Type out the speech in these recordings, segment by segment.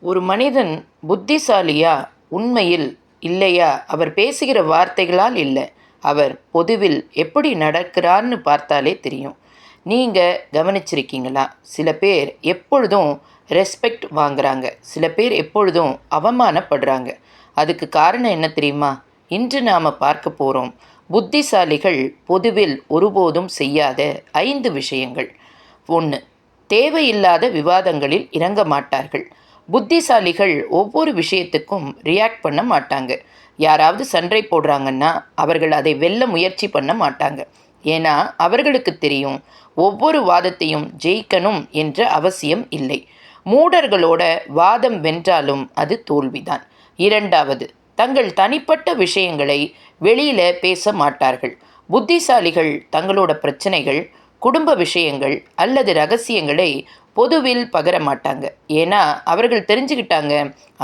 ஒரு மனிதன் புத்திசாலியா உண்மையில் இல்லையா அவர் பேசுகிற வார்த்தைகளால் இல்லை, அவர் பொதுவில் எப்படி நடக்கிறார்னு பார்த்தாலே தெரியும். நீங்கள் கவனிச்சிருக்கீங்களா? சில பேர் எப்பொழுதும் ரெஸ்பெக்ட் வாங்குறாங்க, சில பேர் எப்பொழுதும் அவமானப்படுறாங்க. அதுக்கு காரணம் என்ன தெரியுமா? இன்று நாம் பார்க்க போகிறோம். புத்திசாலிகள் பொதுவில் ஒருபோதும் செய்யாத 5 விஷயங்கள். 1. தேவையில்லாத விவாதங்களில் இறங்க மாட்டார்கள். புத்திசாலிகள் ஒவ்வொரு விஷயத்துக்கும் ரியாக்ட் பண்ண மாட்டாங்க. யாராவது சண்டை போடுறாங்கன்னா அவர்கள் அதை வெல்ல முயற்சி பண்ண மாட்டாங்க. ஏன்னா அவர்களுக்கு தெரியும், ஒவ்வொரு வாதத்தையும் ஜெயிக்கணும் என்ற அவசியம் இல்லை. மூடர்களோட வாதம் வென்றாலும் அது தோல்விதான். 2. தங்கள் தனிப்பட்ட விஷயங்களை வெளியில பேச மாட்டார்கள். புத்திசாலிகள் தங்களோட பிரச்சனைகள், குடும்ப விஷயங்கள் அல்லது ரகசியங்களை பொதுவில் பகர மாட்டாங்க. ஏன்னா அவர்கள் தெரிஞ்சுக்கிட்டாங்க,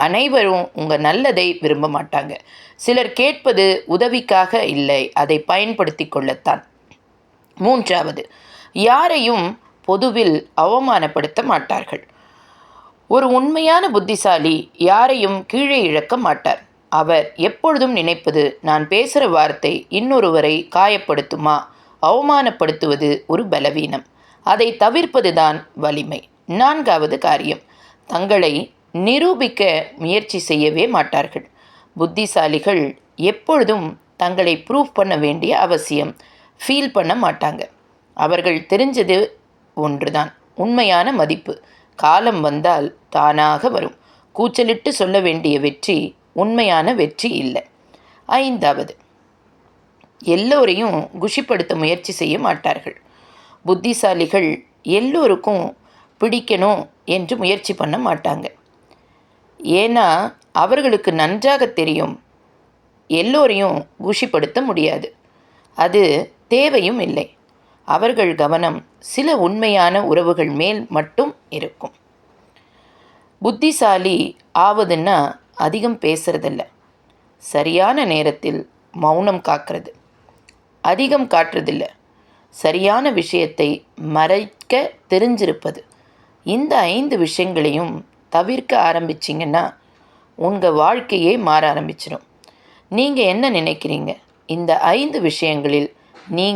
அனைவரும் உங்கள் நல்லதை விரும்ப மாட்டாங்க. சிலர் கேட்பது உதவிக்காக இல்லை, அதை பயன்படுத்தி கொள்ளத்தான். 3. யாரையும் பொதுவில் அவமானப்படுத்த மாட்டார்கள். ஒரு உண்மையான புத்திசாலி யாரையும் கீழே இழக்க மாட்டார். அவர் எப்பொழுதும் நினைப்பது, நான் பேசுகிற வார்த்தை இன்னொருவரை காயப்படுத்துமா? அவமானப்படுத்துவது ஒரு பலவீனம். அதை தவிர்ப்பதுதான் வலிமை. 4. காரியம், தங்களை நிரூபிக்க முயற்சி செய்யவே மாட்டார்கள். புத்திசாலிகள் எப்பொழுதும் தங்களை ப்ரூவ் பண்ண வேண்டிய அவசியம் ஃபீல் பண்ண மாட்டாங்க. அவர்கள் தெரிஞ்சது ஒன்றுதான், உண்மையான மதிப்பு. காலம் வந்தால் தானாக வரும். கூச்சலிட்டு சொல்ல வேண்டிய வெற்றி உண்மையான வெற்றி இல்லை. 5. எல்லோரையும் குஷிப்படுத்த முயற்சி செய்ய மாட்டார்கள். புத்திசாலிகள் எல்லோருக்கும் பிடிக்கணும் என்று முயற்சி பண்ண மாட்டாங்க. ஏன்னா அவர்களுக்கு நன்றாக தெரியும், எல்லோரையும் குஷிப்படுத்த முடியாது, அது தேவையும் இல்லை. அவர்கள் கவனம் சில உண்மையான உறவுகள் மேல் மட்டும் இருக்கும். புத்திசாலி ஆவதுன்னா அதிகம் பேசுறதில்ல, சரியான நேரத்தில் மௌனம் காக்கிறது. அதிகம் காட்டுறதில்ல, சரியான விஷயத்தை மறைக்க தெரிஞ்சிருப்பது. இந்த 5 விஷயங்களையும் தவிர்க்க ஆரம்பிச்சிங்கன்னா உங்கள் வாழ்க்கையே மாற ஆரம்பிச்சிடும். நீங்கள் என்ன நினைக்கிறீங்க? இந்த 5 விஷயங்களில் நீங்கள்